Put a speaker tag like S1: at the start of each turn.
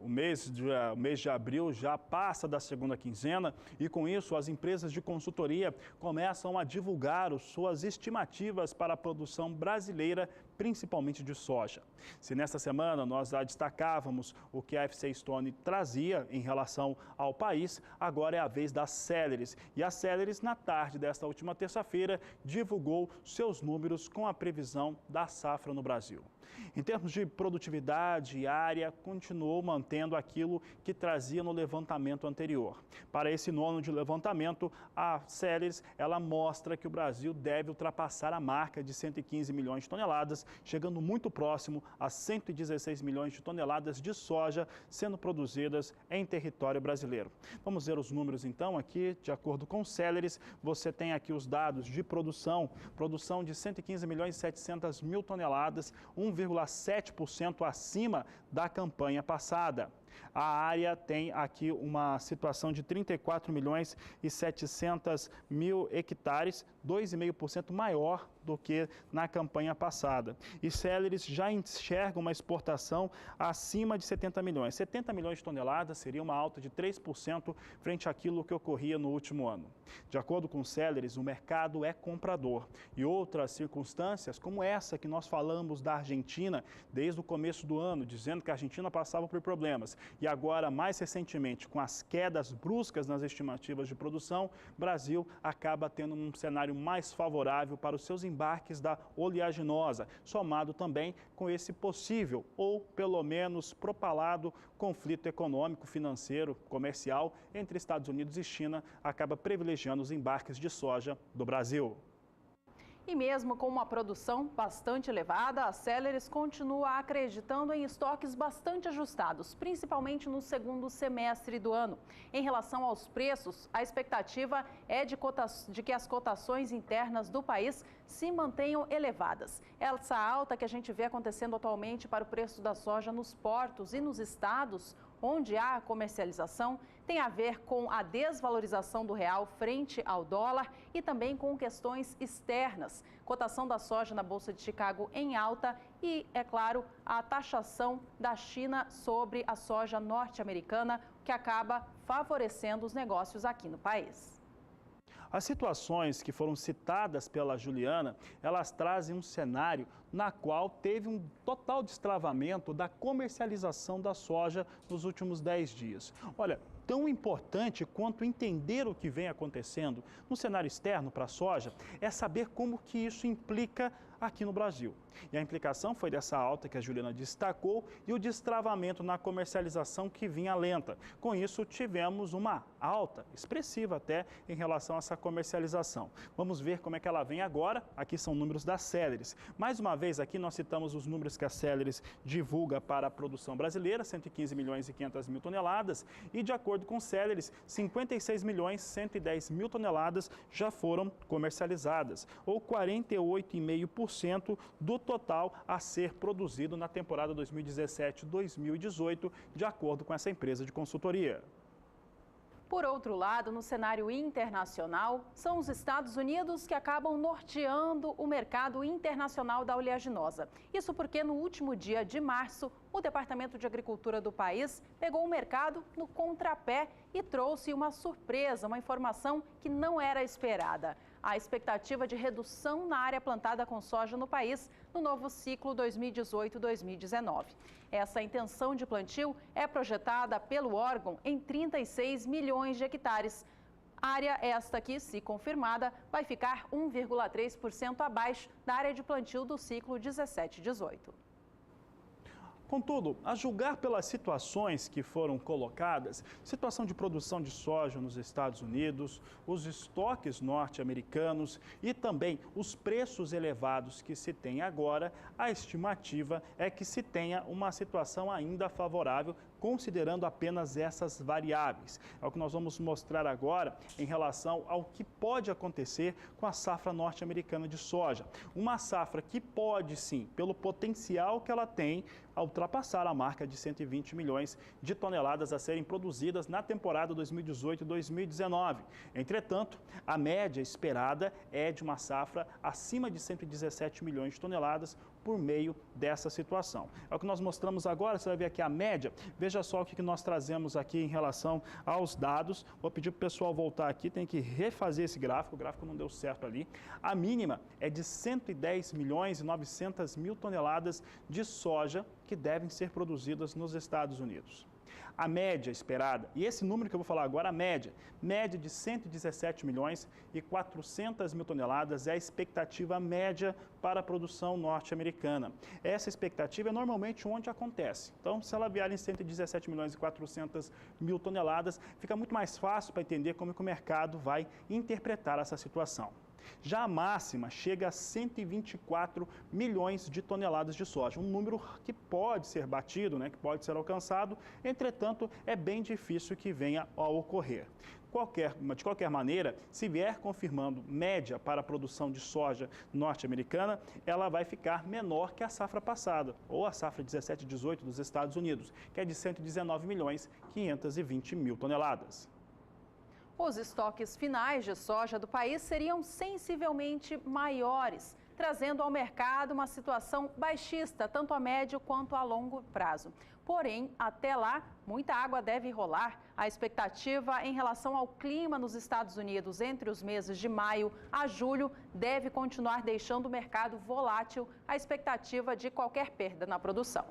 S1: O mês de abril já passa da segunda quinzena e, com isso, as empresas de consultoria começam a divulgar suas estimativas para a produção brasileira, principalmente de soja. Se nesta semana nós já destacávamos o que a FC Stone trazia em relação ao país, agora é a vez da Ceteris. E a Ceteris, na tarde desta última terça-feira, divulgou seus números com a previsão da safra no Brasil. Em termos de produtividade e área, continuou mantendo aquilo que trazia no levantamento anterior. Para esse nono de levantamento, a Ceteris, ela mostra que o Brasil deve ultrapassar a marca de 115 milhões de toneladas, chegando muito próximo a 116 milhões de toneladas de soja sendo produzidas em território brasileiro. Vamos ver os números então aqui, de acordo com o Ceteris, você tem aqui os dados de produção de 115 milhões e 700 mil toneladas, 1,7% acima da campanha passada. A área tem aqui uma situação de 34 milhões e 700 mil hectares, 2,5% maior do que na campanha passada. E Ceteris já enxerga uma exportação acima de 70 milhões. 70 milhões de toneladas seria uma alta de 3% frente àquilo que ocorria no último ano. De acordo com Ceteris, o mercado é comprador. E outras circunstâncias, como essa que nós falamos da Argentina desde o começo do ano, dizendo que a Argentina passava por problemas, e agora, mais recentemente, com as quedas bruscas nas estimativas de produção, o Brasil acaba tendo um cenário mais favorável para os seus embarques da oleaginosa, somado também com esse possível, ou pelo menos propalado, conflito econômico, financeiro, comercial entre Estados Unidos e China, acaba privilegiando os embarques de soja do Brasil.
S2: E mesmo com uma produção bastante elevada, a Ceteris continua acreditando em estoques bastante ajustados, principalmente no segundo semestre do ano. Em relação aos preços, a expectativa é de que as cotações internas do país se mantenham elevadas. Essa alta que a gente vê acontecendo atualmente para o preço da soja nos portos e nos estados onde há comercialização, tem a ver com a desvalorização do real frente ao dólar e também com questões externas. Cotação da soja na Bolsa de Chicago em alta e, é claro, a taxação da China sobre a soja norte-americana, que acaba favorecendo os negócios aqui no país.
S1: As situações que foram citadas pela Juliana, elas trazem um cenário na qual teve um total destravamento da comercialização da soja nos últimos 10 dias. Olha, tão importante quanto entender o que vem acontecendo no cenário externo para a soja é saber como que isso implica aqui no Brasil. E a implicação foi dessa alta que a Juliana destacou e o destravamento na comercialização que vinha lenta. Com isso, tivemos uma alta expressiva até em relação a essa comercialização. Vamos ver como é que ela vem agora. Aqui são números da Ceteris. Mais uma vez aqui nós citamos os números que a Ceteris divulga para a produção brasileira, 115 milhões e 500 mil toneladas, e de acordo com Ceteris, 56 milhões e 110 mil toneladas já foram comercializadas, ou 48,5% do total a ser produzido na temporada 2017-2018, de acordo com essa empresa de consultoria.
S2: Por outro lado, no cenário internacional, são os Estados Unidos que acabam norteando o mercado internacional da oleaginosa. Isso porque no último dia de março, o Departamento de Agricultura do país pegou o mercado no contrapé e trouxe uma surpresa, uma informação que não era esperada. A expectativa de redução na área plantada com soja no país no novo ciclo 2018-2019. Essa intenção de plantio é projetada pelo órgão em 36 milhões de hectares. Área esta que, se confirmada, vai ficar 1,3% abaixo da área de plantio do ciclo 17-18.
S1: Contudo, a julgar pelas situações que foram colocadas, situação de produção de soja nos Estados Unidos, os estoques norte-americanos e também os preços elevados que se tem agora, a estimativa é que se tenha uma situação ainda favorável, considerando apenas essas variáveis. É o que nós vamos mostrar agora em relação ao que pode acontecer com a safra norte-americana de soja. Uma safra que pode sim, pelo potencial que ela tem, ultrapassar a marca de 120 milhões de toneladas a serem produzidas na temporada 2018 e 2019. Entretanto, a média esperada é de uma safra acima de 117 milhões de toneladas por meio dessa situação. É o que nós mostramos agora, você vai ver aqui a média. Veja só o que nós trazemos aqui em relação aos dados. Vou pedir para o pessoal voltar aqui, tem que refazer esse gráfico, o gráfico não deu certo ali. A mínima é de 110 milhões e 900 mil toneladas de soja que devem ser produzidas nos Estados Unidos. A média esperada, e esse número que eu vou falar agora, a média de 117 milhões e 400 mil toneladas é a expectativa média para a produção norte-americana. Essa expectativa é normalmente onde acontece. Então, se ela vier em 117 milhões e 400 mil toneladas, fica muito mais fácil para entender como que o mercado vai interpretar essa situação. Já a máxima chega a 124 milhões de toneladas de soja, um número que pode ser batido, que pode ser alcançado, entretanto, é bem difícil que venha a ocorrer. De qualquer maneira, se vier confirmando média para a produção de soja norte-americana, ela vai ficar menor que a safra passada, ou a safra 17-18 dos Estados Unidos, que é de 119 milhões e 520 mil toneladas.
S2: Os estoques finais de soja do país seriam sensivelmente maiores, trazendo ao mercado uma situação baixista, tanto a médio quanto a longo prazo. Porém, até lá, muita água deve rolar. A expectativa em relação ao clima nos Estados Unidos entre os meses de maio a julho deve continuar deixando o mercado volátil, a expectativa de qualquer perda na produção.